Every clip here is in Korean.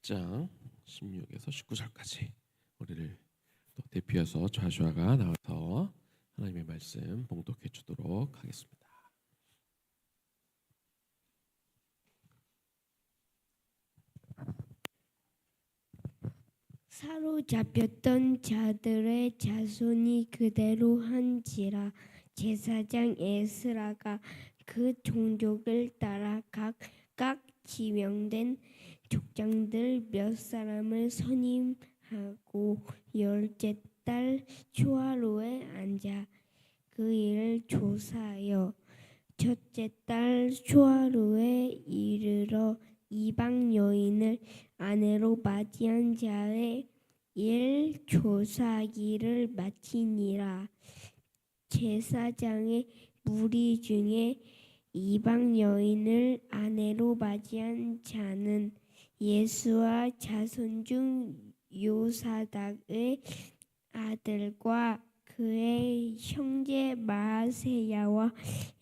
10장 16에서 19절까지 우리를 또 대표해서 좌슈아가 나와서 하나님의 말씀 봉독해 주도록 하겠습니다. 사로잡혔던 자들의 자손이 그대로 한지라. 제사장 에스라가 그 종족을 따라 각각 지명된 족장들 몇 사람을 선임하고 열째 달 초하루에 앉아 그 일을 조사하여 첫째 달 초하루에 이르러 이방 여인을 아내로 맞이한 자의 일 조사하기를 마치니라. 제사장의 무리 중에 이방 여인을 아내로 맞이한 자는 예수와 자손 중 요사닥의 아들과 그의 형제 마세야와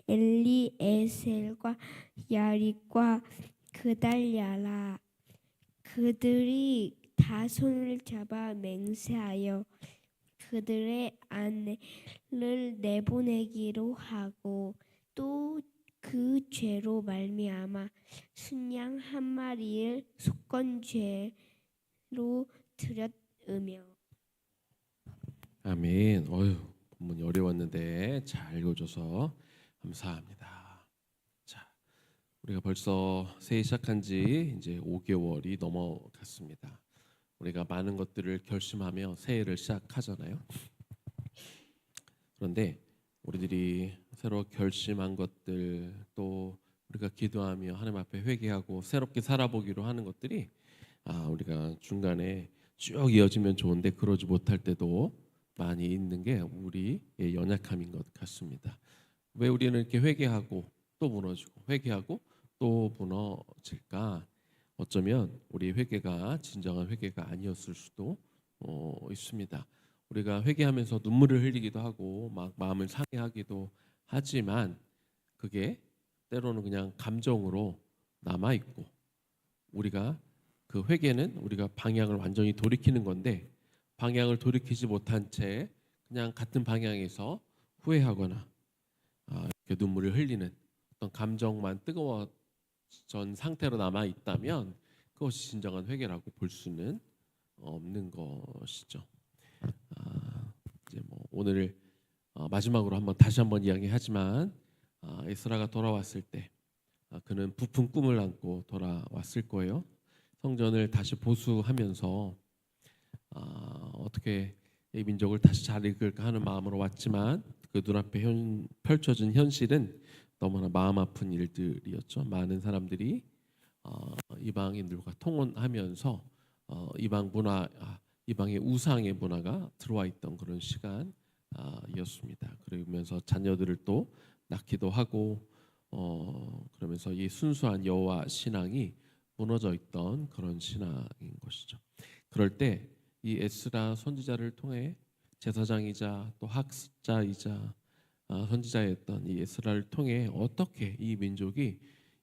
엘리에셀과 야립과 그달랴라. 그들이 다 손을 잡아 맹세하여 그들의 아내를 내보내기로 하고 또 그 죄로 말미암아 순양 한 마리를 속건죄로 드렸으며. 아멘. 본문이 어려웠는데 잘 읽어줘서 감사합니다. 자, 우리가 벌써 새해 시작한 지 이제 5개월이 넘어갔습니다. 우리가 많은 것들을 결심하며 새해를 시작하잖아요. 그런데 우리들이 새로 결심한 것들, 또 우리가 기도하며 하나님 앞에 회개하고 새롭게 살아보기로 하는 것들이 우리가 중간에 쭉 이어지면 좋은데 그러지 못할 때도 많이 있는 게 우리의 연약함인 것 같습니다. 왜 우리는 이렇게 회개하고 또 무너지고 회개하고 또 무너질까? 어쩌면 우리 회개가 진정한 회개가 아니었을 수도 있습니다. 우리가 회개하면서 눈물을 흘리기도 하고 막 마음을 상해하기도 하지만 그게 때로는 그냥 감정으로 남아 있고, 우리가 그 회개는 우리가 방향을 완전히 돌이키는 건데 방향을 돌이키지 못한 채 그냥 같은 방향에서 후회하거나 이렇게 눈물을 흘리는 어떤 감정만 뜨거워진 상태로 남아 있다면 그것이 진정한 회개라고 볼 수는 없는 것이죠. 이제 오늘 마지막으로 다시 한번 이야기하지만 에스라가 돌아왔을 때 그는 부푼 꿈을 안고 돌아왔을 거예요. 성전을 다시 보수하면서 어떻게 이 민족을 다시 잘 이끌까 하는 마음으로 왔지만 그 눈앞에 펼쳐진 현실은 너무나 마음 아픈 일들이었죠. 많은 사람들이 이방인들과 통혼하면서 이방 문화, 이방의 우상의 문화가 들어와 있던 그런 시간이었습니다. 그러면서 자녀들을 또 낳기도 하고 그러면서 이 순수한 여호와 신앙이 무너져 있던 그런 신앙인 것이죠. 그럴 때 이 에스라 선지자를 통해 제사장이자 또 학자이자 선지자였던 이 에스라를 통해 어떻게 이 민족이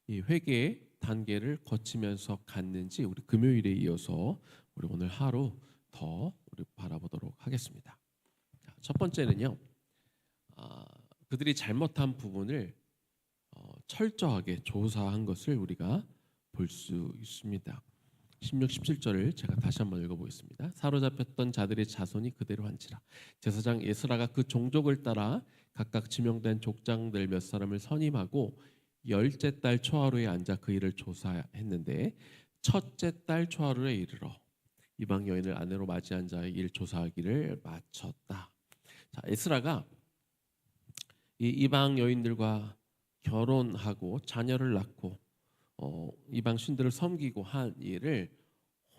이 회개의 단계를 거치면서 갔는지 우리 금요일에 이어서 우리 오늘 하루 더 우리 바라보도록 하겠습니다. 첫 번째는요, 그들이 잘못한 부분을 철저하게 조사한 것을 우리가 볼 수 있습니다. 16, 17절을 제가 다시 한번 읽어보겠습니다. 사로잡혔던 자들의 자손이 그대로 한지라. 제사장 에스라가 그 종족을 따라 각각 지명된 족장들 몇 사람을 선임하고 열째 달 초하루에 앉아 그 일을 조사했는데 첫째 달 초하루에 이르러 이방 여인을 아내로 맞이한 자의 일 조사하기를 마쳤다. 자, 에스라가 이 이방 여인들과 결혼하고 자녀를 낳고 이방 신들을 섬기고 한 일을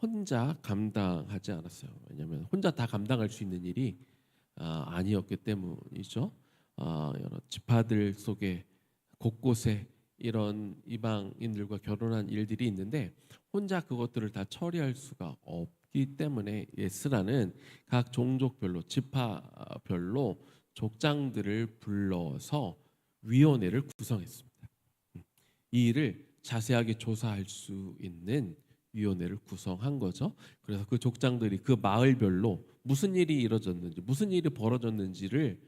혼자 감당하지 않았어요. 왜냐하면 혼자 다 감당할 수 있는 일이 아니었기 때문이죠. 여러 지파들 속에 곳곳에 이런 이방인들과 결혼한 일들이 있는데 혼자 그것들을 다 처리할 수가 없기 때문에 에스라는 각 종족별로 지파별로 족장들을 불러서 위원회를 구성했습니다. 이 일을 자세하게 조사할 수 있는 위원회를 구성한 거죠. 그래서 그 족장들이 그 마을별로 무슨 일이 이루어졌는지, 무슨 일이 벌어졌는지를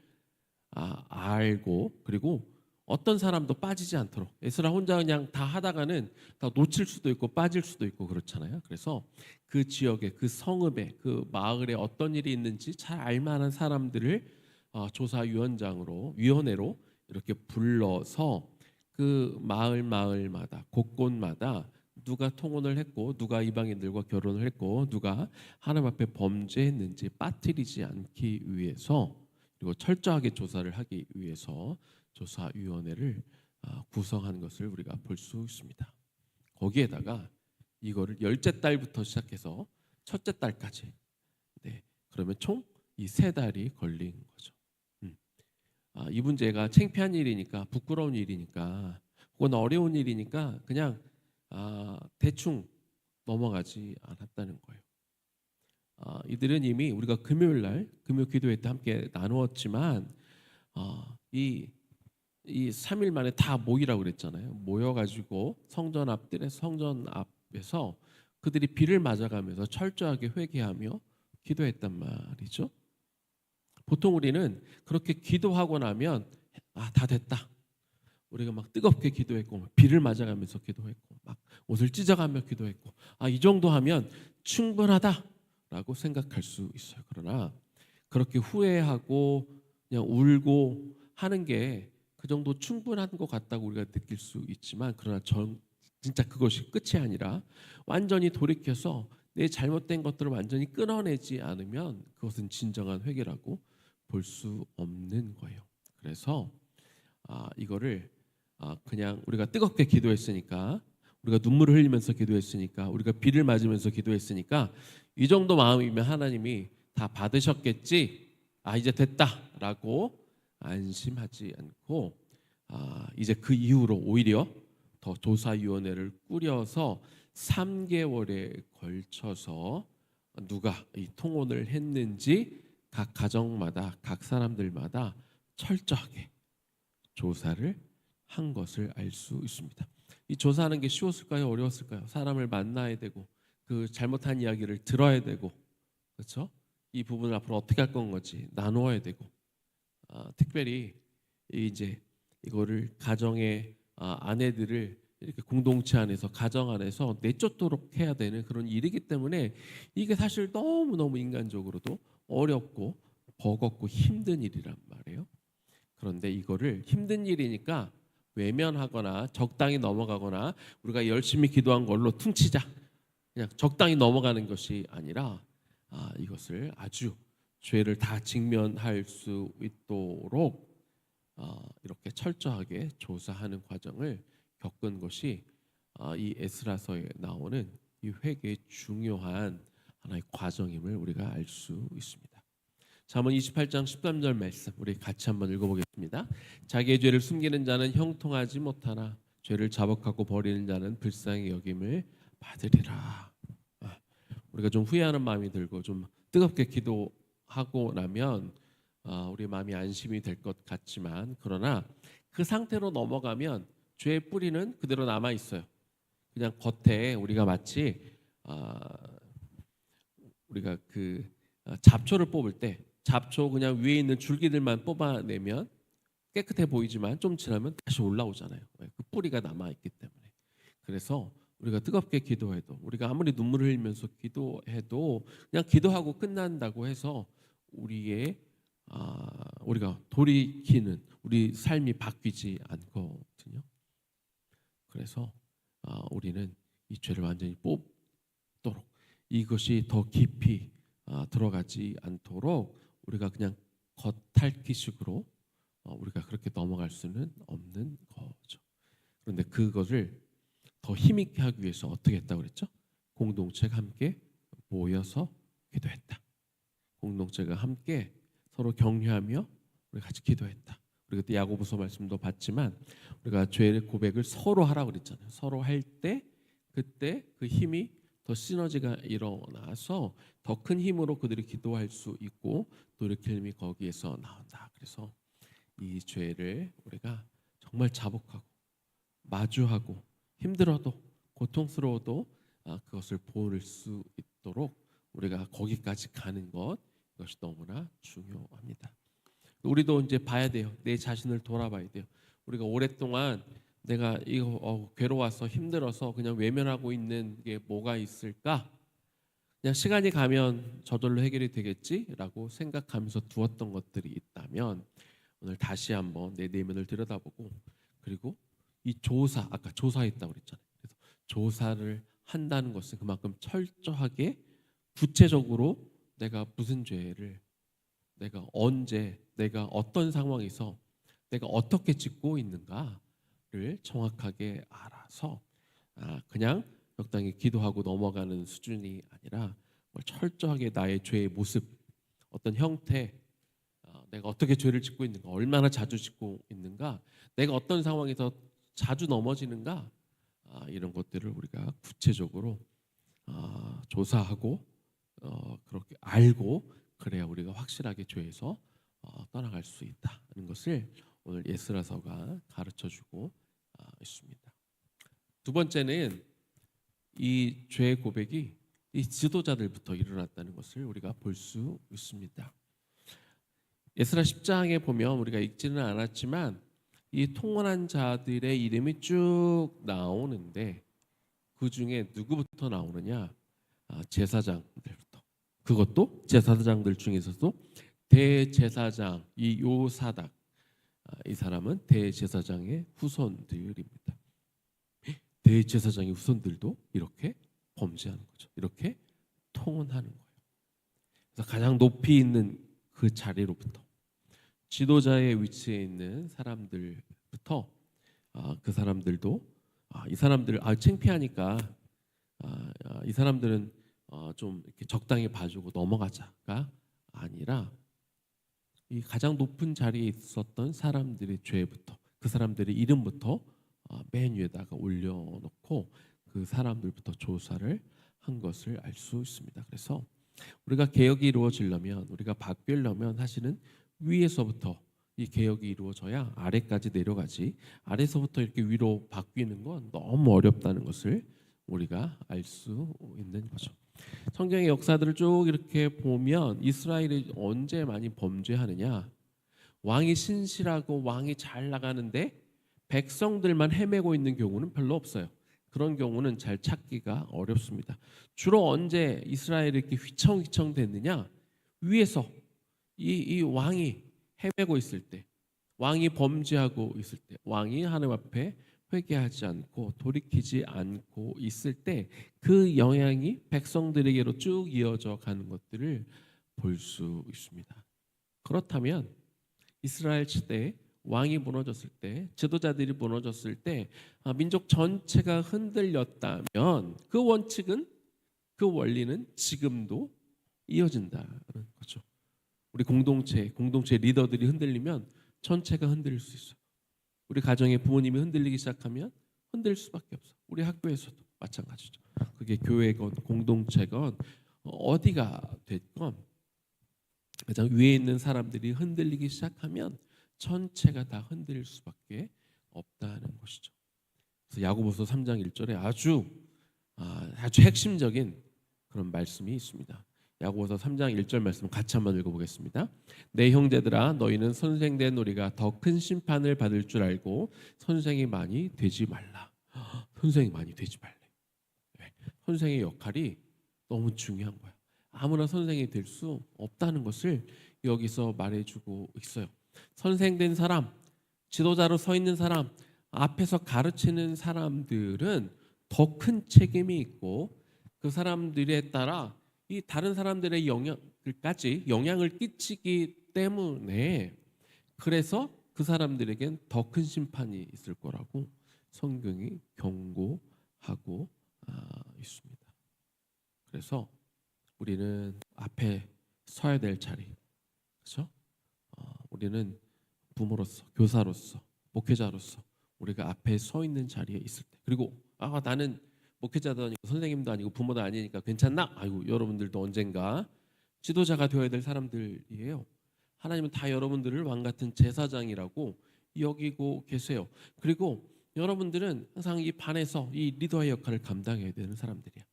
알고, 그리고 어떤 사람도 빠지지 않도록, 에스라 혼자 그냥 다 하다가는 다 놓칠 수도 있고 빠질 수도 있고 그렇잖아요. 그래서 그 지역에, 그 성읍에, 그 마을에 어떤 일이 있는지 잘 알만한 사람들을 조사위원장으로, 위원회로 이렇게 불러서 그 마을마다 곳곳마다 누가 통혼을 했고, 누가 이방인들과 결혼을 했고, 누가 하나님 앞에 범죄했는지 빠뜨리지 않기 위해서, 그리고 철저하게 조사를 하기 위해서 조사위원회를 구성한 것을 우리가 볼 수 있습니다. 거기에다가 이거를 열째 달부터 시작해서 첫째 달까지, 네, 그러면 총 이 세 달이 걸린 거죠. 이 문제가 창피한 일이니까, 부끄러운 일이니까, 혹은 어려운 일이니까 그냥 대충 넘어가지 않았다는 거예요. 이들은 이미 우리가 금요일 날 금요 기도회 때 함께 나누었지만 이 3일 만에 다 모이라고 그랬잖아요. 모여가지고 성전 앞에서 그들이 비를 맞아가면서 철저하게 회개하며 기도했단 말이죠. 보통 우리는 그렇게 기도하고 나면 다 됐다. 우리가 막 뜨겁게 기도했고 비를 맞아가면서 기도했고 막 옷을 찢어가며 기도했고 이 정도 하면 충분하다라고 생각할 수 있어요. 그러나 그렇게 후회하고 그냥 울고 하는 게 그 정도 충분한 것 같다고 우리가 느낄 수 있지만, 그러나 진짜 그것이 끝이 아니라 완전히 돌이켜서 내 잘못된 것들을 완전히 끊어내지 않으면 그것은 진정한 회개라고 볼 수 없는 거예요. 그래서 이거를 그냥 우리가 뜨겁게 기도했으니까, 우리가 눈물을 흘리면서 기도했으니까, 우리가 비를 맞으면서 기도했으니까 이 정도 마음이면 하나님이 다 받으셨겠지, 이제 됐다라고 안심하지 않고 이제 그 이후로 오히려 더 조사위원회를 꾸려서 3개월에 걸쳐서 누가 이 통혼을 했는지 각 가정마다, 각 사람들마다 철저하게 조사를 한 것을 알 수 있습니다. 이 조사하는 게 쉬웠을까요? 어려웠을까요? 사람을 만나야 되고 그 잘못한 이야기를 들어야 되고, 그렇죠? 이 부분을 앞으로 어떻게 할 건지 나누어야 되고, 특별히 이제 이거를 가정의 아내들을 이렇게 공동체 안에서, 가정 안에서 내쫓도록 해야 되는 그런 일이기 때문에 이게 사실 너무너무 인간적으로도 어렵고 버겁고 힘든 일이란 말이에요. 그런데 이거를 힘든 일이니까 외면하거나 적당히 넘어가거나 우리가 열심히 기도한 걸로 퉁치자, 그냥 적당히 넘어가는 것이 아니라 이것을 아주 죄를 다 직면할 수 있도록 이렇게 철저하게 조사하는 과정을 겪은 것이 이 에스라서에 나오는 이 회개의 중요한 하나의 과정임을 우리가 알 수 있습니다. 잠언 28장 13절 말씀 우리 같이 한번 읽어보겠습니다. 자기의 죄를 숨기는 자는 형통하지 못하나 죄를 자복하고 버리는 자는 불쌍히 여김을 받으리라. 우리가 좀 후회하는 마음이 들고 좀 뜨겁게 기도하고 나면 우리 마음이 안심이 될 것 같지만, 그러나 그 상태로 넘어가면 죄의 뿌리는 그대로 남아 있어요. 그냥 겉에 우리가 마치 우리가 그 잡초를 뽑을 때 잡초 그냥 위에 있는 줄기들만 뽑아내면 깨끗해 보이지만 좀 지나면 다시 올라오잖아요. 그 뿌리가 남아 있기 때문에. 그래서 우리가 뜨겁게 기도해도, 우리가 아무리 눈물을 흘리면서 기도해도 그냥 기도하고 끝난다고 해서 우리가 돌이키는 우리 삶이 바뀌지 않거든요. 그래서 우리는 이 죄를 완전히 뽑도록, 이것이 더 깊이 들어가지 않도록 우리가 그냥 겉핥기식으로 우리가 그렇게 넘어갈 수는 없는 거죠. 그런데 그것을 더 힘있게 하기 위해서 어떻게 했다고 그랬죠? 공동체가 함께 모여서 기도했다. 공동체가 함께 서로 격려하며 우리 같이 기도했다. 우리 그때 야고보서 말씀도 봤지만 우리가 죄의 고백을 서로 하라고 그랬잖아요. 서로 할 때 그때 그 힘이 더 시너지가 일어나서 더 큰 힘으로 그들이 기도할 수 있고 돌이킬 힘이 거기에서 나온다. 그래서 이 죄를 우리가 정말 자복하고 마주하고 힘들어도 고통스러워도 그것을 볼 수 있도록 우리가 거기까지 가는 것, 이것이 너무나 중요합니다. 우리도 이제 봐야 돼요. 내 자신을 돌아봐야 돼요. 우리가 오랫동안 내가 이거 괴로워서 힘들어서 그냥 외면하고 있는 게 뭐가 있을까? 그냥 시간이 가면 저절로 해결이 되겠지라고 생각하면서 두었던 것들이 있다면 오늘 다시 한번 내 내면을 들여다보고, 그리고 이 조사, 아까 조사했다고 그랬잖아요. 그래서 조사를 한다는 것은 그만큼 철저하게 구체적으로 내가 무슨 죄를, 내가 언제, 내가 어떤 상황에서 내가 어떻게 짓고 있는가를 정확하게 알아서 그냥 적당히 기도하고 넘어가는 수준이 아니라 철저하게 나의 죄의 모습, 어떤 형태, 내가 어떻게 죄를 짓고 있는가, 얼마나 자주 짓고 있는가, 내가 어떤 상황에서 자주 넘어지는가, 이런 것들을 우리가 구체적으로 조사하고 그렇게 알고, 그래야 우리가 확실하게 죄에서 떠나갈 수 있다는 것을 오늘 에스라서가 가르쳐주고 있습니다. 두 번째는 이 죄의 고백이 이 지도자들부터 일어났다는 것을 우리가 볼 수 있습니다. 에스라 10장에 보면 우리가 읽지는 않았지만 이 통원한 자들의 이름이 쭉 나오는데 그 중에 누구부터 나오느냐? 제사장들부터. 그것도 제사장들 중에서도 대제사장 이 요사닥, 이 사람은 대제사장의 후손들입니다. 대제사장의 후손들도 이렇게 범죄하는 거죠. 이렇게 통혼하는 거예요. 그래서 가장 높이 있는 그 자리로부터, 지도자의 위치에 있는 사람들부터 그 사람들도 이 사람들 창피하니까 이 사람들은 좀 이렇게 적당히 봐주고 넘어가자가 아니라 이 가장 높은 자리에 있었던 사람들의 죄부터, 그 사람들의 이름부터 맨 위에다가 올려놓고 그 사람들부터 조사를 한 것을 알 수 있습니다. 그래서 우리가 개혁이 이루어지려면, 우리가 바뀌려면 사실은 위에서부터 이 개혁이 이루어져야 아래까지 내려가지, 아래서부터 이렇게 위로 바뀌는 건 너무 어렵다는 것을 우리가 알 수 있는 거죠. 성경의 역사들을 쭉 이렇게 보면 이스라엘이 언제 많이 범죄하느냐? 왕이 신실하고 왕이 잘 나가는데 백성들만 헤매고 있는 경우는 별로 없어요. 그런 경우는 잘 찾기가 어렵습니다. 주로 언제 이스라엘이 이렇게 휘청휘청 됐느냐? 위에서 이 왕이 헤매고 있을 때, 왕이 범죄하고 있을 때, 왕이 하나님 앞에 회개하지 않고 돌이키지 않고 있을 때 그 영향이 백성들에게로 쭉 이어져 가는 것들을 볼 수 있습니다. 그렇다면 이스라엘 시대에 왕이 무너졌을 때, 지도자들이 무너졌을 때 민족 전체가 흔들렸다면 그 원칙은, 그 원리는 지금도 이어진다는 거죠. 우리 공동체 리더들이 흔들리면 전체가 흔들릴 수 있어요. 우리 가정의 부모님이 흔들리기 시작하면 흔들릴 수밖에 없어. 우리 학교에서도 마찬가지죠. 그게 교회건 공동체건 어디가 됐건 가장 위에 있는 사람들이 흔들리기 시작하면 전체가 다 흔들릴 수밖에 없다는 것이죠. 그래서 야고보서 3장 1절에 아주 핵심적인 그런 말씀이 있습니다. 야고보서 3장 1절 말씀 같이 한번 읽어보겠습니다. 내 형제들아, 너희는 선생된 우리가 더 큰 심판을 받을 줄 알고 선생이 많이 되지 말라. 선생이 많이 되지 말래. 선생의 역할이 너무 중요한 거야. 아무나 선생이 될 수 없다는 것을 여기서 말해주고 있어요. 선생된 사람, 지도자로 서 있는 사람, 앞에서 가르치는 사람들은 더 큰 책임이 있고 그 사람들에 따라 이 다른 사람들의 영향을 끼치기 때문에, 그래서 그 사람들에겐 더 큰 심판이 있을 거라고 성경이 경고하고 있습니다. 그래서 우리는 앞에 서야 될 자리, 그렇죠? 우리는 부모로서, 교사로서, 목회자로서 우리가 앞에 서 있는 자리에 있을 때, 그리고 나는 목회자도 아니고 선생님도 아니고 부모도 아니니까 괜찮나? 아이고, 여러분들도 언젠가 지도자가 되어야 될 사람들이에요. 하나님은 다 여러분들을 왕 같은 제사장이라고 여기고 계세요. 그리고 여러분들은 항상 이 반에서 이 리더의 역할을 감당해야 되는 사람들이야.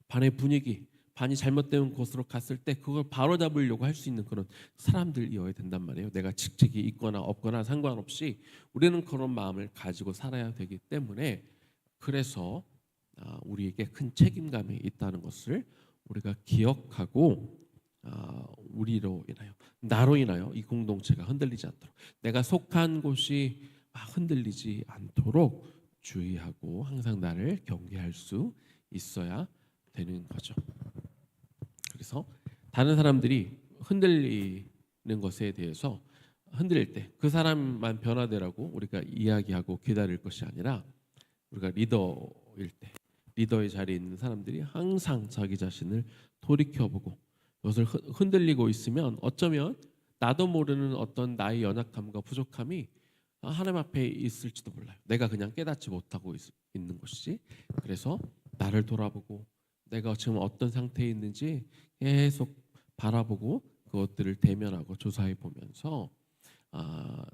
반의 분위기, 반이 잘못된 곳으로 갔을 때 그걸 바로잡으려고 할 수 있는 그런 사람들이어야 된단 말이에요. 내가 직책이 있거나 없거나 상관없이 우리는 그런 마음을 가지고 살아야 되기 때문에, 그래서 우리에게 큰 책임감이 있다는 것을 우리가 기억하고, 우리로 인하여, 나로 인하여 이 공동체가 흔들리지 않도록, 내가 속한 곳이 흔들리지 않도록 주의하고 항상 나를 경계할 수 있어야 되는 거죠. 그래서 다른 사람들이 흔들리는 것에 대해서, 흔들릴 때 그 사람만 변화되라고 우리가 이야기하고 기다릴 것이 아니라, 우리가 리더일 때 리더의 자리에 있는 사람들이 항상 자기 자신을 돌이켜보고, 이것을 흔들리고 있으면 어쩌면 나도 모르는 어떤 나의 연약함과 부족함이 하나님 앞에 있을지도 몰라요. 내가 그냥 깨닫지 못하고 있는 것이지. 그래서 나를 돌아보고 내가 지금 어떤 상태에 있는지 계속 바라보고 그것들을 대면하고 조사해 보면서,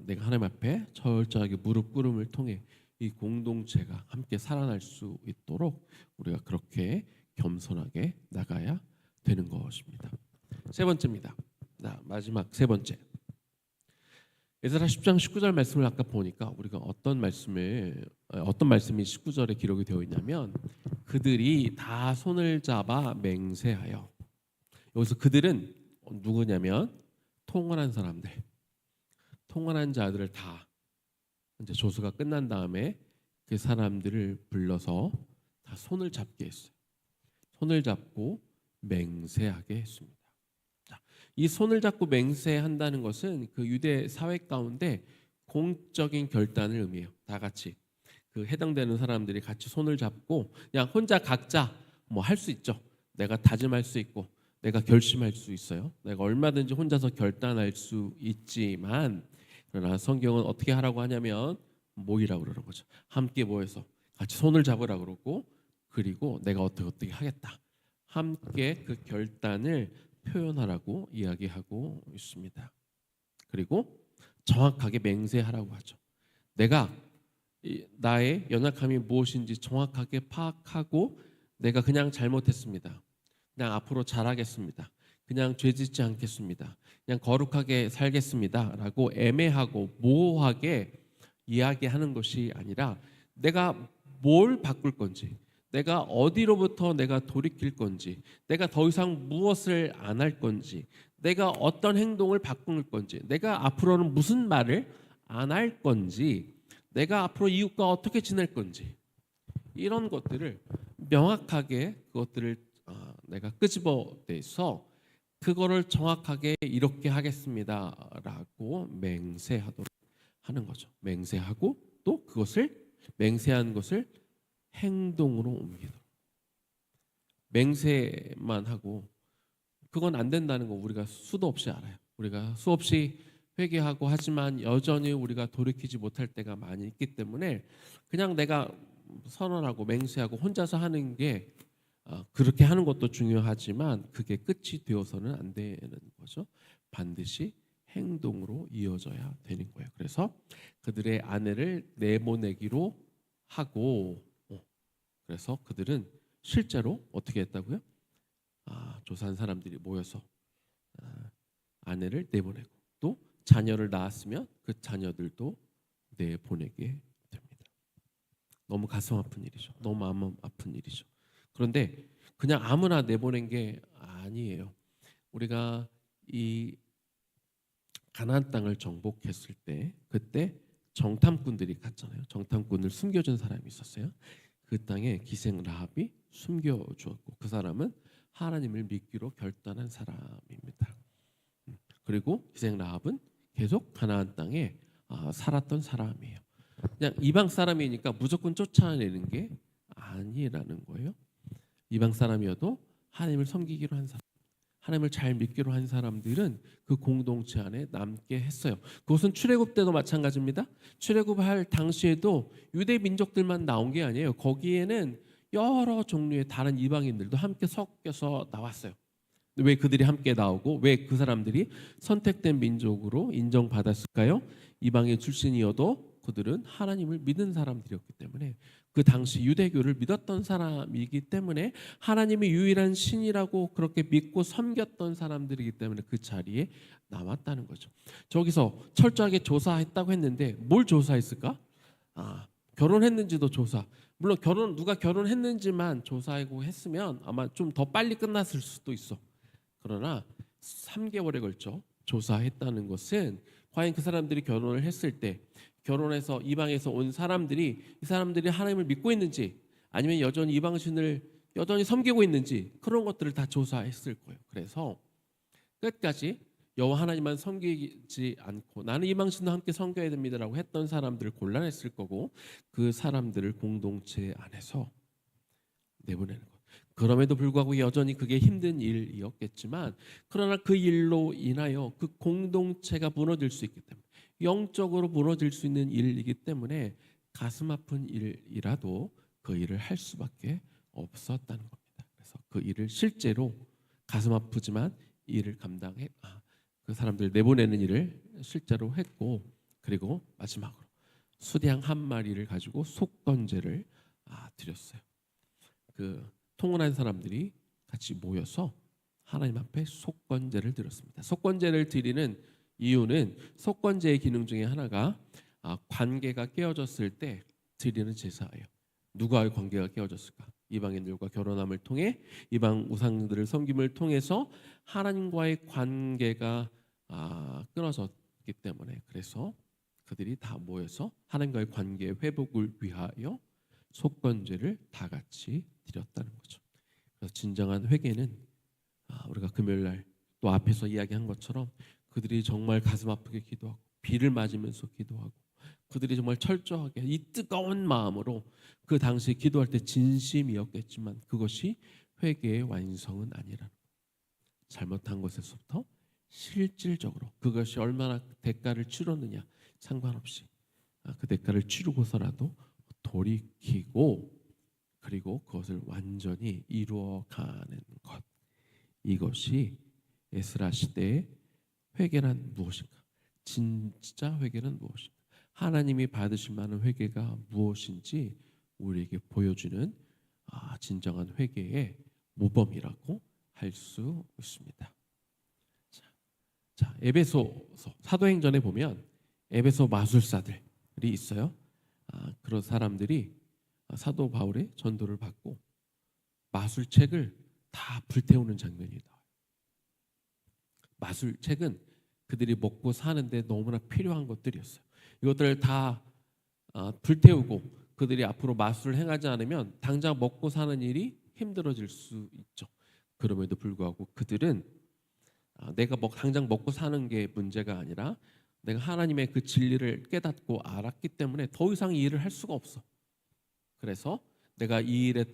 내가 하나님 앞에 철저하게 무릎 꿇음을 통해 이 공동체가 함께 살아날 수 있도록 우리가 그렇게 겸손하게 나가야 되는 것입니다. 세 번째입니다. 마지막 세 번째. 에스라 10장 19절 말씀을 아까 보니까 우리가 어떤 말씀이 19절에 기록이 되어 있냐면, 그들이 다 손을 잡아 맹세하여. 여기서 그들은 누구냐면 통원한 사람들, 통원한 자들을 다, 이제 조수가 끝난 다음에 그 사람들을 불러서 다 손을 잡게 했어요. 손을 잡고 맹세하게 했습니다. 자, 이 손을 잡고 맹세한다는 것은 그 유대 사회 가운데 공적인 결단을 의미해요. 다 같이 그 해당되는 사람들이 같이 손을 잡고, 그냥 혼자 각자 뭐 할 수 있죠. 내가 다짐할 수 있고 내가 결심할 수 있어요. 내가 얼마든지 혼자서 결단할 수 있지만, 그러나 성경은 어떻게 하라고 하냐면 모이라고 그러는 거죠. 함께 모여서 같이 손을 잡으라고 그러고, 그리고 내가 어떻게 하겠다, 함께 그 결단을 표현하라고 이야기하고 있습니다. 그리고 정확하게 맹세하라고 하죠. 내가 나의 연약함이 무엇인지 정확하게 파악하고, 내가 그냥 잘못했습니다, 그냥 앞으로 잘하겠습니다, 그냥 죄짓지 않겠습니다, 그냥 거룩하게 살겠습니다 라고 애매하고 모호하게 이야기하는 것이 아니라, 내가 뭘 바꿀 건지, 내가 어디로부터 내가 돌이킬 건지, 내가 더 이상 무엇을 안 할 건지, 내가 어떤 행동을 바꿀 건지, 내가 앞으로는 무슨 말을 안 할 건지, 내가 앞으로 이웃과 어떻게 지낼 건지, 이런 것들을 명확하게 그것들을 내가 끄집어내서 그거를 정확하게 이렇게 하겠습니다라고 맹세하도록 하는 거죠. 맹세하고 또 그것을, 맹세한 것을 행동으로 옮기도록. 맹세만 하고 그건 안 된다는 거 우리가 수도 없이 알아요. 우리가 수없이 회개하고 하지만 여전히 우리가 돌이키지 못할 때가 많이 있기 때문에, 그냥 내가 선언하고 맹세하고 혼자서 하는 게, 그렇게 하는 것도 중요하지만 그게 끝이 되어서는 안 되는 거죠. 반드시 행동으로 이어져야 되는 거예요. 그래서 그들의 아내를 내보내기로 하고, 그래서 그들은 실제로 어떻게 했다고요? 조사한 사람들이 모여서 아내를 내보내고, 또 자녀를 낳았으면 그 자녀들도 내보내게 됩니다. 너무 가슴 아픈 일이죠. 너무 마음 아픈 일이죠. 그런데 그냥 아무나 내보낸 게 아니에요. 우리가 이 가나안 땅을 정복했을 때, 그때 정탐꾼들이 갔잖아요. 정탐꾼을 숨겨준 사람이 있었어요. 그 땅에 기생 라합이 숨겨주었고, 그 사람은 하나님을 믿기로 결단한 사람입니다. 그리고 기생 라합은 계속 가나안 땅에 살았던 사람이에요. 그냥 이방 사람이니까 무조건 쫓아내는 게 아니라는 거예요. 이방 사람이어도 하나님을 섬기기로 한 사람, 하나님을 잘 믿기로 한 사람들은 그 공동체 안에 남게 했어요. 그것은 출애굽 때도 마찬가지입니다. 출애굽할 당시에도 유대 민족들만 나온 게 아니에요. 거기에는 여러 종류의 다른 이방인들도 함께 섞여서 나왔어요. 왜 그들이 함께 나오고 왜 그 사람들이 선택된 민족으로 인정받았을까요? 이방인 출신이어도 그들은 하나님을 믿는 사람들이었기 때문에 그 당시 유대교를 믿었던 사람이기 때문에 하나님이 유일한 신이라고 그렇게 믿고 섬겼던 사람들이기 때문에 그 자리에 남았다는 거죠. 저기서 철저하게 조사했다고 했는데 뭘 조사했을까? 결혼했는지도 조사. 물론 누가 결혼했는지만 조사하고 했으면 아마 좀 더 빨리 끝났을 수도 있어. 그러나 3개월에 걸쳐 조사했다는 것은 과연 그 사람들이 결혼을 했을 때 결혼해서 이방에서 온 사람들이 이 사람들이 하나님을 믿고 있는지 아니면 여전히 이방신을 여전히 섬기고 있는지 그런 것들을 다 조사했을 거예요. 그래서 끝까지 여호와 하나님만 섬기지 않고 나는 이방신도 함께 섬겨야 됩니다라고 했던 사람들을 골라냈을 거고 그 사람들을 공동체 안에서 내보내는 것. 그럼에도 불구하고 여전히 그게 힘든 일이었겠지만 그러나 그 일로 인하여 그 공동체가 무너질 수 있기 때문에 영적으로 무너질 수 있는 일이기 때문에 가슴 아픈 일이라도 그 일을 할 수밖에 없었다는 겁니다. 그래서 그 일을 실제로 가슴 아프지만 일을 감당해 그 사람들 내보내는 일을 실제로 했고 그리고 마지막으로 수양 한 마리를 가지고 속건제를 드렸어요. 그 통혼한 사람들이 같이 모여서 하나님 앞에 속건제를 드렸습니다. 속건제를 드리는 이유는 속건제의 기능 중에 하나가 관계가 깨어졌을 때 드리는 제사예요. 누구와의 관계가 깨어졌을까? 이방인들과 결혼함을 통해 이방 우상들을 섬김을 통해서 하나님과의 관계가 끊어졌기 때문에 그래서 그들이 다 모여서 하나님과의 관계 회복을 위하여 속건제를 다 같이 드렸다는 거죠. 그래서 진정한 회개는 우리가 금요일 날 또 앞에서 이야기한 것처럼 그들이 정말 가슴 아프게 기도하고 비를 맞으면서 기도하고 그들이 정말 철저하게 이 뜨거운 마음으로 그 당시 기도할 때 진심이었겠지만 그것이 회개의 완성은 아니라는 거예요. 잘못한 것에서부터 실질적으로 그것이 얼마나 대가를 치렀느냐 상관없이 그 대가를 치르고서라도 돌이키고 그리고 그것을 완전히 이루어가는 것. 이것이 에스라 시대의 회개란 무엇인가? 진짜 회개는 무엇인가? 하나님이 받으실 만한 회개가 무엇인지 우리에게 보여주는 진정한 회개의 모범이라고 할 수 있습니다. 자, 에베소서 사도행전에 보면 에베소 마술사들이 있어요. 그런 사람들이 사도 바울의 전도를 받고 마술책을 다 불태우는 장면이 나와요. 마술책은 그들이 먹고 사는데 너무나 필요한 것들이었어요. 이것들을 다 불태우고 그들이 앞으로 마술을 행하지 않으면 당장 먹고 사는 일이 힘들어질 수 있죠. 그럼에도 불구하고 그들은 내가 당장 먹고 사는 게 문제가 아니라 내가 하나님의 그 진리를 깨닫고 알았기 때문에 더 이상 이 일을 할 수가 없어. 그래서 내가 이 일에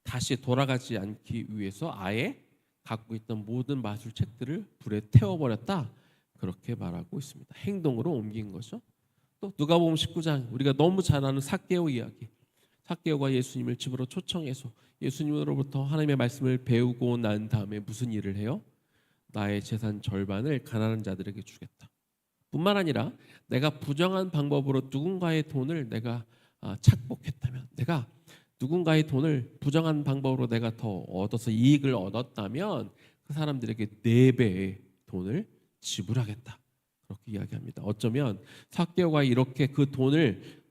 다시 돌아가지 않기 위해서 아예 갖고 있던 모든 마술책들을 불에 태워버렸다. 그렇게 말하고 있습니다. 행동으로 옮긴 거죠. 또 누가복음 19장 우리가 너무 잘 아는 삭개오 이야기. 삭개오가 예수님을 집으로 초청해서 예수님으로부터 하나님의 말씀을 배우고 난 다음에 무슨 일을 해요? 나의 재산 절반을 가난한 자들에게 주겠다. 뿐만 아니라 내가 부정한 방법으로 누군가의 돈을 내가 착복했다면 내가 누군가의 돈을 부정한 방법으로 내가 더 얻어서 이익을 얻었다면 그 사람들에게 4배의 돈을 지불하겠다. 그렇게 이야기합니다. 어쩌면 삭개오가 이렇게 그 돈을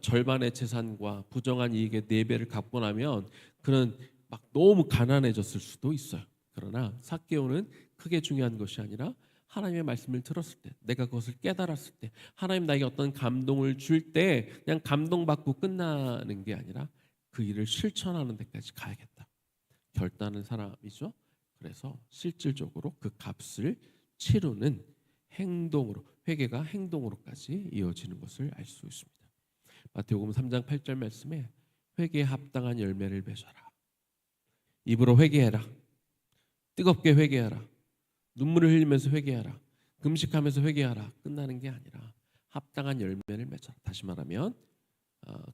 절반의 재산과 부정한 이익의 4배를 갚고 나면 그는 막 너무 가난해졌을 수도 있어요. 그러나 삭개오는 크게 중요한 것이 아니라 하나님의 말씀을 들었을 때 내가 그것을 깨달았을 때 하나님 나에게 어떤 감동을 줄 때 그냥 감동받고 끝나는 게 아니라 그 일을 실천하는 데까지 가야겠다 결단한 사람이죠. 그래서 실질적으로 그 값을 치르는 행동으로 회개가 행동으로까지 이어지는 것을 알 수 있습니다. 마태복음 3장 8절 말씀에 회개에 합당한 열매를 맺어라. 입으로 회개해라. 뜨겁게 회개하라. 눈물을 흘리면서 회개하라. 금식하면서 회개하라. 끝나는 게 아니라 합당한 열매를 맺어라. 다시 말하면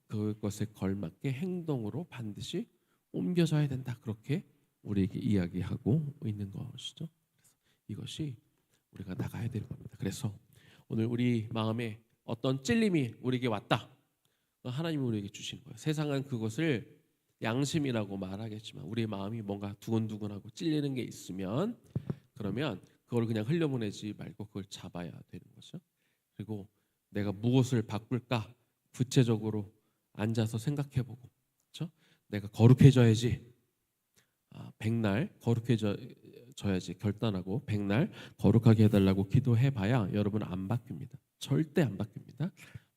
그것에 걸맞게 행동으로 반드시 옮겨져야 된다. 그렇게 우리에게 이야기하고 있는 것이죠. 이것이 우리가 나가야 되는 겁니다. 그래서 오늘 우리 마음에 어떤 찔림이 우리에게 왔다. 하나님이 우리에게 주신 거예요. 세상은 그것을 양심이라고 말하겠지만 우리의 마음이 뭔가 두근두근하고 찔리는 게 있으면 그러면 그걸 그냥 흘려보내지 말고 그걸 잡아야 되는 거죠. 그리고 내가 무엇을 바꿀까 구체적으로 앉아서 생각해보고, 그렇죠? 내가 거룩해져야지. 백날 거룩해져야지 결단하고 백날 거룩하게 해달라고 기도해봐야 여러분 안 바뀝니다. 절대 안 바뀝니다.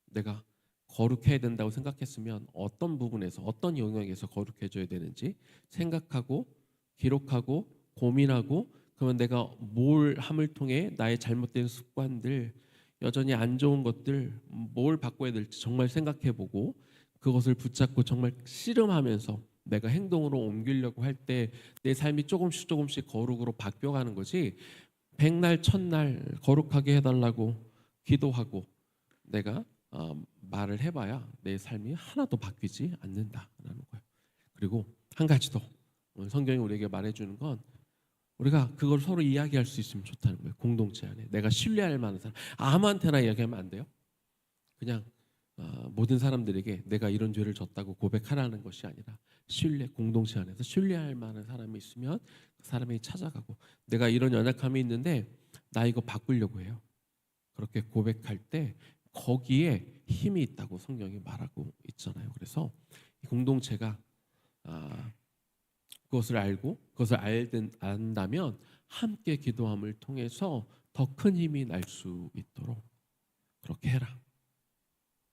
내가 거룩해야 된다고 생각했으면 어떤 부분에서 어떤 영역에서 거룩해져야 되는지 생각하고 기록하고 고민하고, 그러면 내가 뭘 함을 통해 나의 잘못된 습관들, 여전히 안 좋은 것들 뭘 바꿔야 될지 정말 생각해보고 그것을 붙잡고 정말 씨름하면서 내가 행동으로 옮기려고 할 때 내 삶이 조금씩 거룩으로 바뀌어가는 거지. 백날 천날 거룩하게 해달라고 기도하고 내가 말을 해봐야 내 삶이 하나도 바뀌지 않는다라는 거예요. 그리고 한 가지 더 오늘 성경이 우리에게 말해주는 건 우리가 그걸 서로 이야기할 수 있으면 좋다는 거예요. 공동체 안에 내가 신뢰할 만한 사람, 아무한테나 이야기하면 안 돼요. 그냥 모든 사람들에게 내가 이런 죄를 졌다고 고백하라는 것이 아니라 공동체 안에서 신뢰할 만한 사람이 있으면 그 사람이 찾아가고, 내가 이런 연약함이 있는데 나 이거 바꾸려고 해요. 그렇게 고백할 때 거기에 힘이 있다고 성경이 말하고 있잖아요. 그래서 이 공동체가 그것을 알고 그것을 안다면 함께 기도함을 통해서 더 큰 힘이 날 수 있도록 그렇게 해라.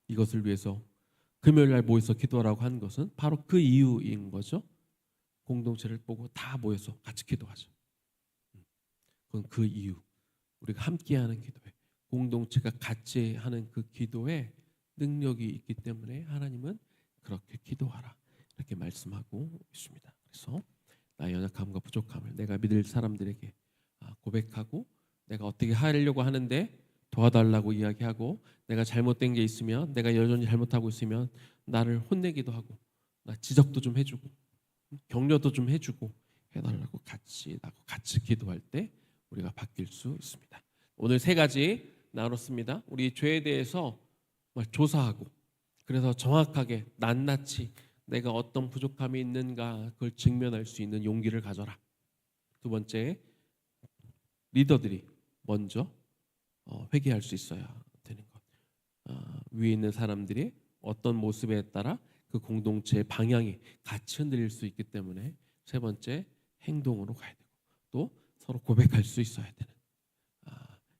이것을 위해서 금요일 날 모여서 기도하라고 하는 것은 바로 그 이유인 거죠. 공동체를 보고 다 모여서 같이 기도하자. 그건 그 이유. 우리가 함께하는 기도에, 공동체가 같이 하는 그 기도에 능력이 있기 때문에 하나님은 그렇게 기도하라 이렇게 말씀하고 있습니다. 그래서 나의 연약함과 부족함을 내가 믿을 사람들에게 고백하고, 내가 어떻게 하려고 하는데 도와달라고 이야기하고, 내가 잘못된 게 있으면, 내가 여전히 잘못하고 있으면 나를 혼내기도 하고, 나 지적도 좀 해주고 격려도 좀 해주고 해달라고 같이 기도할 때 우리가 바뀔 수 있습니다. 오늘 세 가지 나눴습니다. 우리 죄에 대해서 조사하고, 그래서 정확하게 낱낱이 내가 어떤 부족함이 있는가 그걸 직면할 수 있는 용기를 가져라. 두 번째, 리더들이 먼저 회개할 수 있어야 되는 것. 위에 있는 사람들이 어떤 모습에 따라 그 공동체의 방향이 같이 흔들릴 수 있기 때문에 세 번째, 행동으로 가야 되고 또 서로 고백할 수 있어야 되는,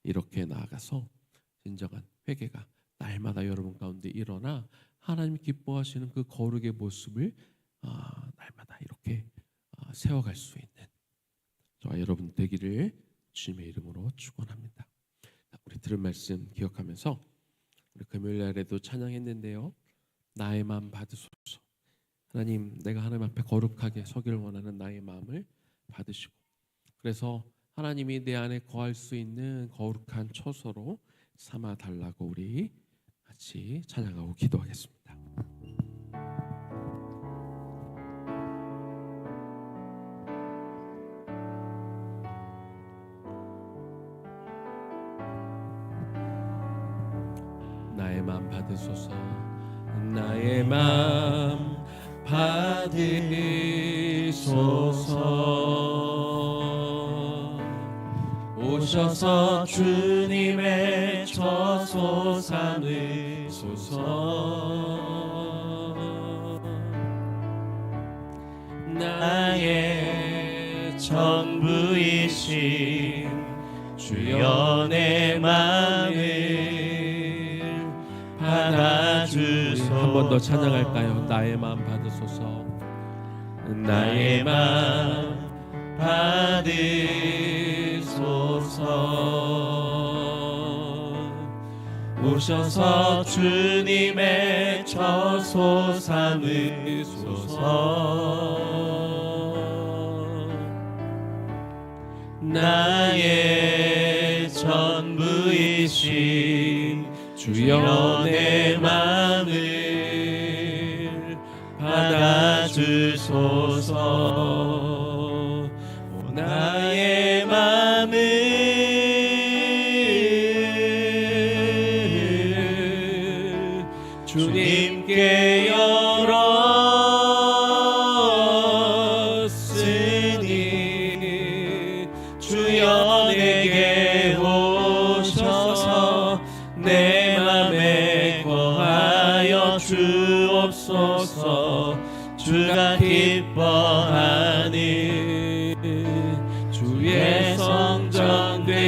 이렇게 나아가서 진정한 회개가 날마다 여러분 가운데 일어나 하나님이 기뻐하시는 그 거룩의 모습을 날마다 이렇게 세워갈 수 있는 저와 여러분 되기를 주님의 이름으로 축원합니다. 우리 들은 말씀 기억하면서 우리 금요일 날에도 찬양했는데요. 나의 마음 받으소서. 하나님, 내가 하나님 앞에 거룩하게 서기를 원하는 나의 마음을 받으시고, 그래서 하나님이 내 안에 거할 수 있는 거룩한 처소로 삼아 달라고 우리 같이 찬양하고 기도하겠습니다. 나의 마음 받으소서. 나의 마음 받으소서. 오셔서 주님의 처소 삼으소서. 나의 전부이신 주여 내 마음을 받아주소서. 한 번 더 찬양할까요? 나의 마음 받으소서. 나의 마음 받으소서. 오셔서 주님의 처소 삼으소서. 나의 전부이신 주여 내 마음을 받아주소서. 나의 마음을 주님께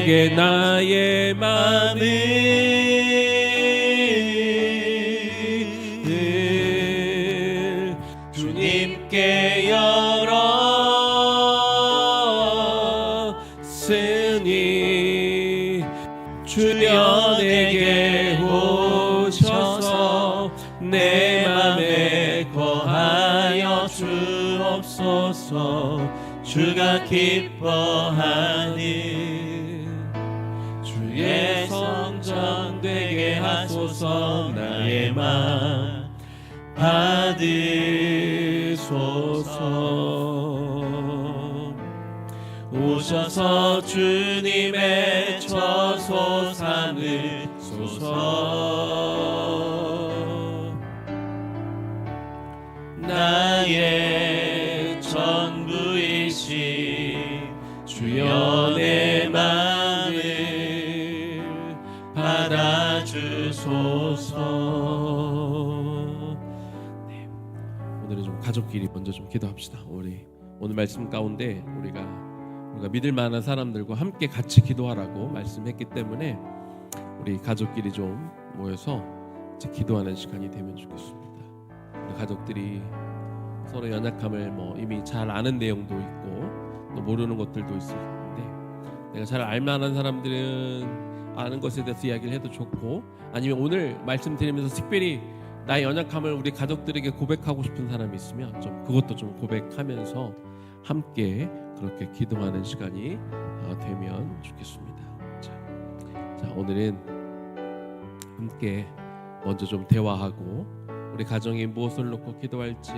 내게 나의 마음을 주님께 열었으니 주여 내게 오셔서 내 맘에 거하여 주옵소서. 주가 기뻐하니 주의 성전 되게 하소서. 나의 맘 받으소서. 오셔서 주님의 처소 삼으소서. 나의 전부이신 주여 내 마음을 받아주소서. 네, 오늘은 좀 가족끼리 먼저 좀 기도합시다. 우리 오늘 말씀 가운데 우리가 믿을 만한 사람들과 함께 같이 기도하라고 말씀했기 때문에 우리 가족끼리 좀 모여서 이제 기도하는 시간이 되면 좋겠습니다. 우리 가족들이 서로 연약함을 이미 잘 아는 내용도 있고 또 모르는 것들도 있을 텐데, 내가 잘 알만한 사람들은 아는 것에 대해서 이야기를 해도 좋고, 아니면 오늘 말씀드리면서 특별히 나의 연약함을 우리 가족들에게 고백하고 싶은 사람이 있으면 좀 그것도 좀 고백하면서 함께 그렇게 기도하는 시간이 되면 좋겠습니다. 자, 오늘은 함께 먼저 좀 대화하고 우리 가정이 무엇을 놓고 기도할지,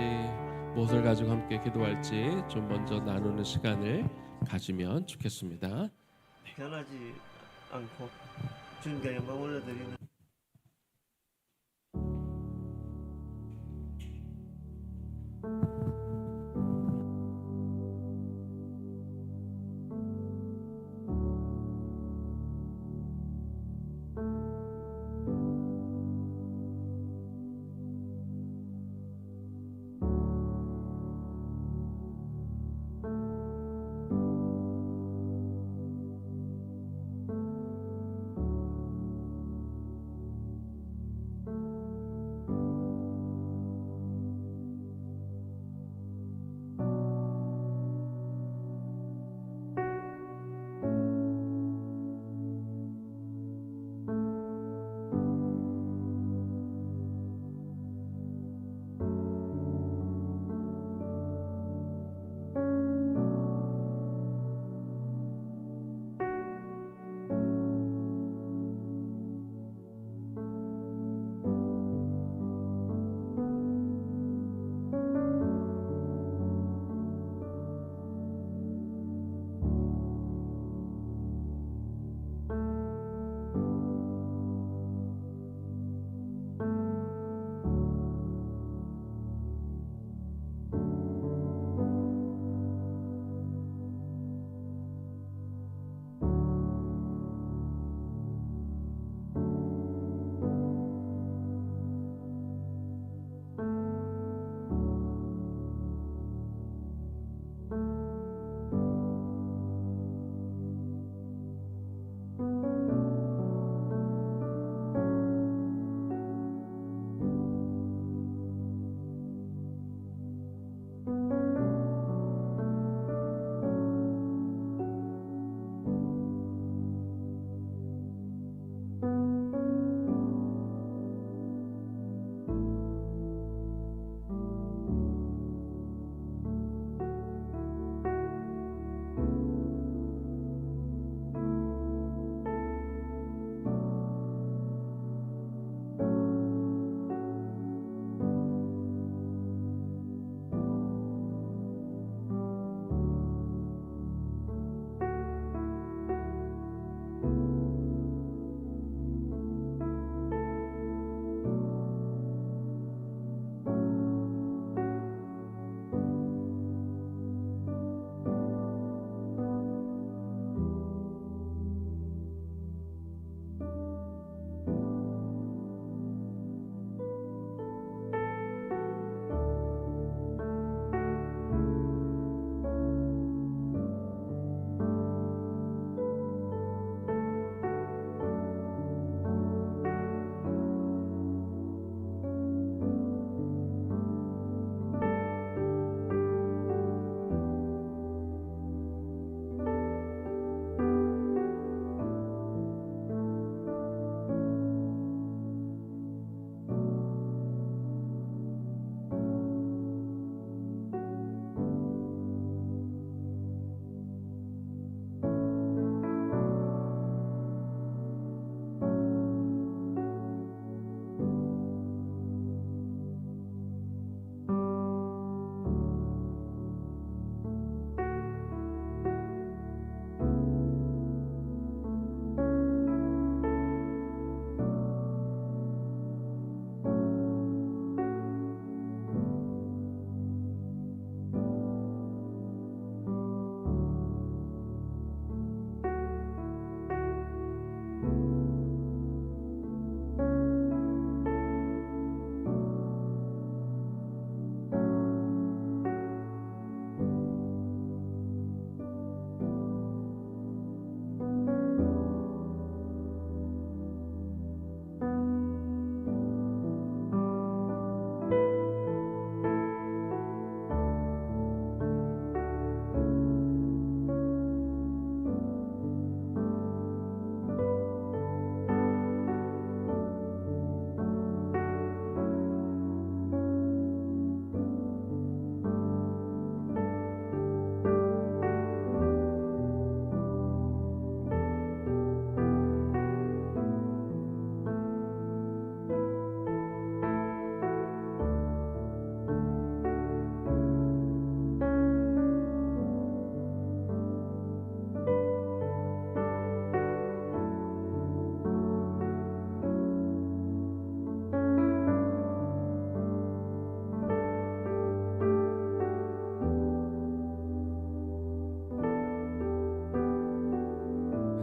무엇을 가지고 함께 기도할지 좀 먼저 나누는 시간을 가지면 좋겠습니다. 변하지 않고 주님께 영광 올려드리는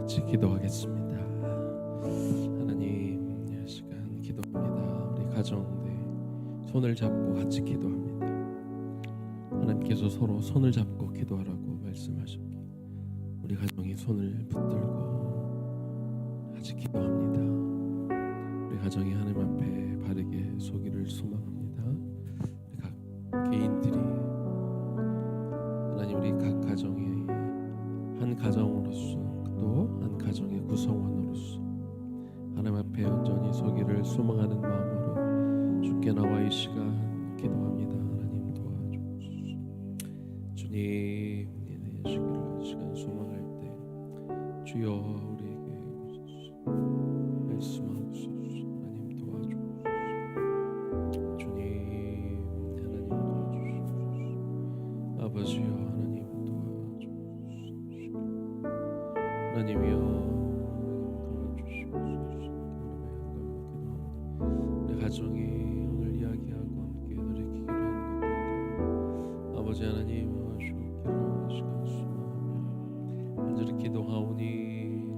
같이 기도하겠습니다. 하나님, 이 시간 기도합니다. 우리 가정들 손을 잡고 같이 기도합니다. 하나님께서 서로 손을 잡고 기도하라고 말씀하셨기에 우리 가정이 손을 붙들고 같이 기도합니다. 우리 가정이 하나님 앞에 바르게 서기를 소망합니다. 각 개인들이 하나님, 우리 각 가정의 한 가정으로서 또 한 가정의 구성원으로서 하나님 앞에 온전히 서기를 소망하는 마음으로 주께 나와 이 시간 기도합니다. 하나님 도와주옵소서. 주님, 이 시간 소망할 때 주여 우리에게 오소서. 말씀하옵소서. 하나님 도와주옵소서. 주님, 하나님 도와주옵소서. 아버지여 하나님 도와주옵소서. 하나님이여 우리 가정이 오늘 이야기하고 함께 돌이키기로 하는 것들이다. 아버지 하나님 도와주옵기를 이 시간 소망하며 간절히 기도하오니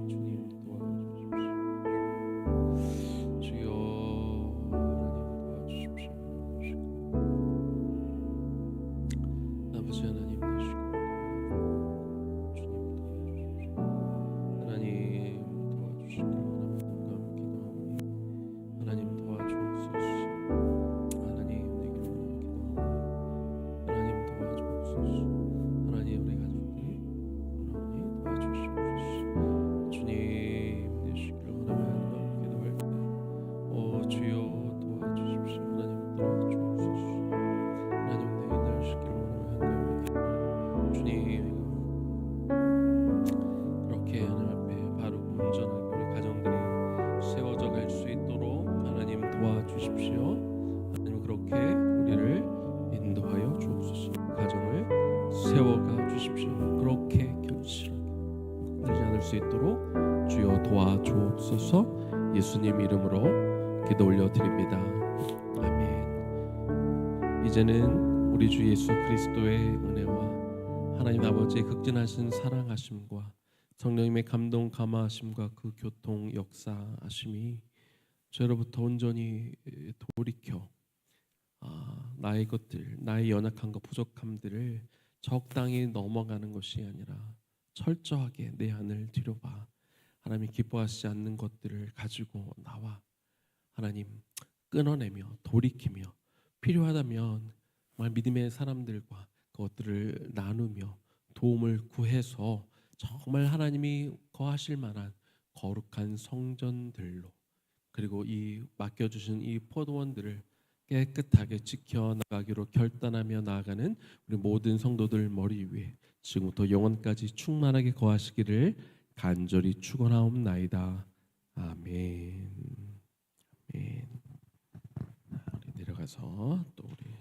주님 도와주십시오. 주여 하나님 도와주십시오. 아버지 하나님 되시고 주님 도와주십시오. 하나님 도와주시기를 원하며 기도하오니 하나님 도와주옵소서. 하나님 되기를 원하며 기도하오니 하나님 도와주옵소서. 하나님 우리 가족들이 원하오니 도와주시옵소서. 주님 되시기를 원하며 기도할 때 오 주여 도와주십시오. 하나님 도와주옵소서. 하나님 내게 되시기를 원하며 주님 그렇게 하나님 앞에 바르고 온전하게 우리 가정들이 세워져 갈 수 있도록 하나님 도와주십시오. 하나님 그렇게 우리를 인도하여 주옵소서. 가정을 세워가 주십시오. 그렇게 견실하게 되지 않을 수 있도록 주여 도와주옵소서. 예수님 이름으로 기도 올려드립니다. 아멘. 이제는 우리 주 예수 그리스도의 은혜와 하나님 아버지의 극진하신 사랑하심과 성령님의 감동 감화하심과 그 교통 역사하심이 저로부터 온전히 돌이켜 나의 것들, 나의 연약한 것, 부족함들을 적당히 넘어가는 것이 아니라 철저하게 내 안을 뒤로봐 하나님이 기뻐하시지 않는 것들을 가지고 나와 하나님 끊어내며 돌이키며 필요하다면 정말 믿음의 사람들과 그것들을 나누며 도움을 구해서 정말 하나님이 거하실 만한 거룩한 성전들로 그리고 이 맡겨주신 이 포도원들을 깨끗하게 지켜나가기로 결단하며 나아가는 우리 모든 성도들 머리 위에 지금부터 영원까지 충만하게 거하시기를 간절히 축원하옵나이다. 아멘. 아멘. 우리 내려가서 또 우리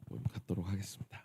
모임 갖도록 하겠습니다.